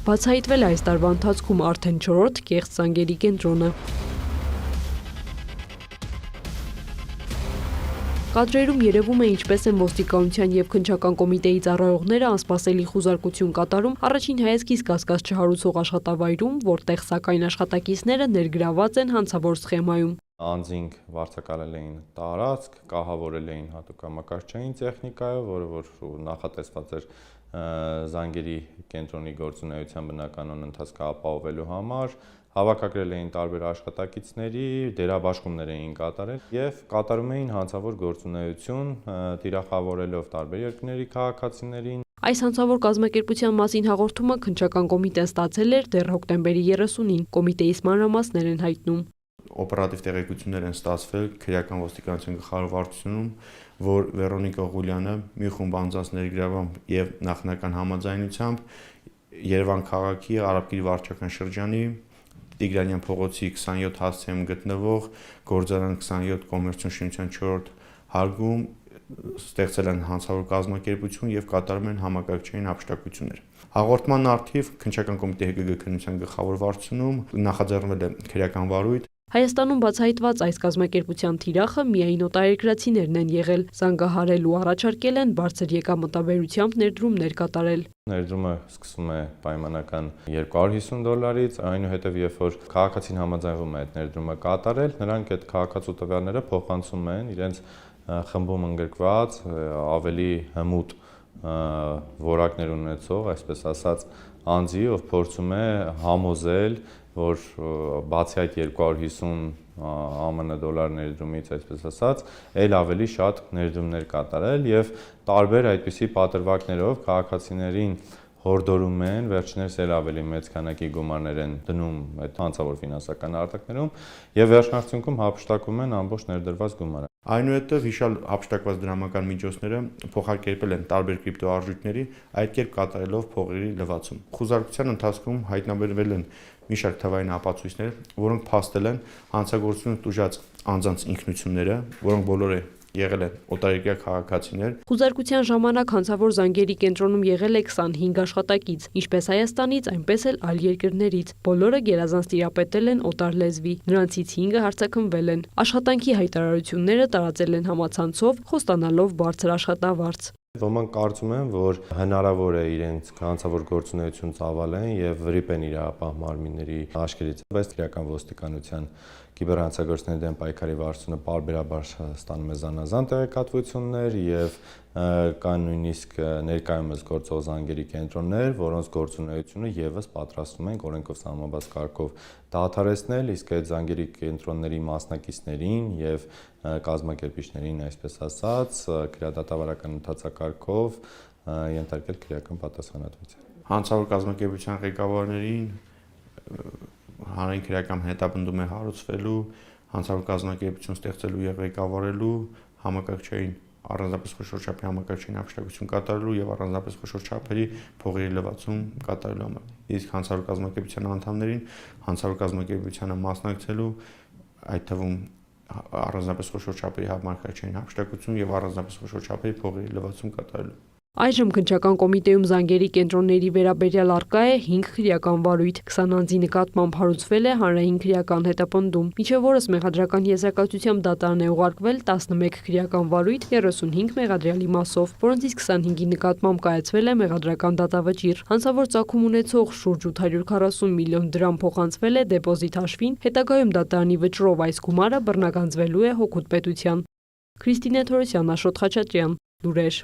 Բացահայտվել է այս տարվա ընթացքում արդեն 4-րդ կեղծ զանգերի կենտրոնը։ Կադրերում երևում է ինչպես են ոստիկանության և քննչական կոմիտեի ծառայողները անսպասելի խուզարկություն կատարում առաջին հայացքից կասկած չհարուցող աշխատավայրում, որտեղ սակայն աշխատակիցները ներգրավված են հանցավոր սխեմայում։ Անձինք վարձակալել էին տարածք, կահավորել էին հատուկ համակարգչային տեխնիկայով, որը որ նախատեսված էր զանգերի կենտրոնի գործունեության բնականոն ընթացքը ապահովելու համար, հավաքագրել էին տարբեր աշխատակիցների, դերաբաշխումներ էին կատարել և կատարում էին հանցավոր գործունեություն, թիրախավորելով տարբեր երկրների քաղաքացիներին։ Այս հանցավոր կազմակերպության մասին հաղորդումը քննչական կոմիտեն ստացել էր դեռ հոկտեմբերի 30-ին, կոմիտեի մանրամասներ են հայտնում։ Օպերատիվ տեղեկություններ են ստացվել քրեական ոստիկանության գլխավոր վարչությունում, որ Վերոնիկա Ղուլյանը մի խումբ անձանց ներգրավությամբ եւ նախնական համաձայնությամբ Երևան քաղաքի Արաբկիր վարչական շրջանի Տիգրանյան փողոցի 27 հասցեում գտնվող Գործարան 27 կոմերցիոն շինության 4-րդ հարկում ստեղծել են հանցավոր կազմակերպություն եւ կատարում են համակարգչային հափշտակություններ։ Հաղորդման արդիվ քննչական կոմիտեի ՀԳԳ քննության գլխավոր վարչությունում նախաձեռնվել է քրեական վարույթ։ Հայաստանում բացահայտված այս կազմակերպության թիրախը միայն օտարերկրացիներն են եղել, զանգահարել ու առաջարկել են բարձր եկամտաբերությամբ ներդրումներ կատարել։ Ներդրումը սկսվում է պայմանական $250, այնուհետև երբ որ քաղաքացին համաձայնվում է այդ ներդրումը կատարել, նրանք այդ քաղաքացու տվյալները փոխանցում են իրենց խմբում ընդգրկված ավելի հմուտ որակներ ունեցող, այսպես ասած, անձի, ով փորձում է համոզել, որ բացի այդ 250 ԱՄՆ դոլար ներդրումից, այսպես ասած, ել ավելի շատ ներդրումներ կատարել եւ տարբեր այդպիսի պատրվակներով քաղաքացիներին հորդորում են, վերջներս էլ ավելի մեծ քանակի գումարներ են դնում այդ հանցավոր ֆինանսական արտակներում եւ վերջնարդյունքում հափշտակում են ամբողջ ներդրված գումարը։ Այնուհետև հիշալ հափշտակված դրամական միջոցները փոխարկել են տարբեր կրիպտոարժույթների, այդ կերպ կատարելով փողերի լվացում։ Խուզարկության ընթացքում հայտնաբերվել են մի շարք թվային ապացույցներ, որոնք փաստել են հանցագործությունը տուժած անձանց ինքնությունները, որոնք բոլորը եղել են օտարերկրյա քաղաքացիներ։ Խուզարկության ժամանակ հանցավոր զանգերի կենտրոնում եղել է 25 աշխատակից, ինչպես Հայաստանից, այնպես էլ այլ երկրներից։ Բոլորը գերազանց տիրապետել են օտար լեզվի, նրանցից 5-ը հարձակվվել են։ Աշխատանքի հայտարարությունները տարածել են համացանցով, խոստանալով բարձր աշխատավարձ։ Ոմանք կարծում են, որ հնարավոր է իրենց հանցավոր գործունեություն ծավալեն եւ վրիպեն իրապահ մարմինների աշկերտից, բայց քրեական ոստիկանության կիբերհանցագործների դեմ պայքարի վարչությունը պարբերաբար ստանում է զանազան տեղեկատվություններ եւ կան նույնիսկ ներկայումս գործող զանգերի կենտրոններ, որոնց գործունեությունը եւս պատրաստում են օրենքով սահմանված կարգով դադարեցնել, իսկ այդ զանգերի կենտրոնների մասնակիցներին եւ կազմակերպիչներին, այսպես ասած, քրեադատավարական ընթացակարգով ենթարկել քրեական պատասխանատվության։ Հանցավոր կազմակերպության ղեկավարներին հանրային քրեական հետապնդում է հարուցվելու, հանցավոր կազմակերպություն ստեղծելու եւ ղեկավարելու, համակարգչային առանձնապես խոշոր չափի համակարգչային հափշտակություն կատարելու եւ առանձնապես խոշոր չափերի փողերի լվացում կատարելու համար։ Իսկ հանցավոր կազմակերպության անդամներին հանցավոր կազմակերպությանը մասնակցելու, այդ թվում առանձնապես խոշոր չափերի համակարգչային հափշտակություն եւ առանձնապես խոշոր չափերի փողերի լվացում կատարելու։ Այժմ քննչական կոմիտեում զանգերի կենտրոնների վերաբերյալ առկա է 5 քրեական վարույթ, 20 անձի նկատմամբ հարուցվել է հանրային քրեական հետապնդում։ Մինչև օրս մեղադրական եզրակացությամբ դատարան է ուղարկվել 11 քրեական վարույթ 35 մեղադրյալի մասով, որոնցից 25-ի նկատմամբ կայացվել է մեղադրական դատավճիռ։ Հանցավոր ծագում ունեցող շուրջ 840 միլիոն դրամ փոխանցվել է դեպոզիտ հաշվին, հետագայում դատարանի վճռով այս գումարը բռնագանձվելու է հօգուտ պետության։ Քրիստինե Թորոսյան, Աշոտ Խաչատրյան, լուրեր։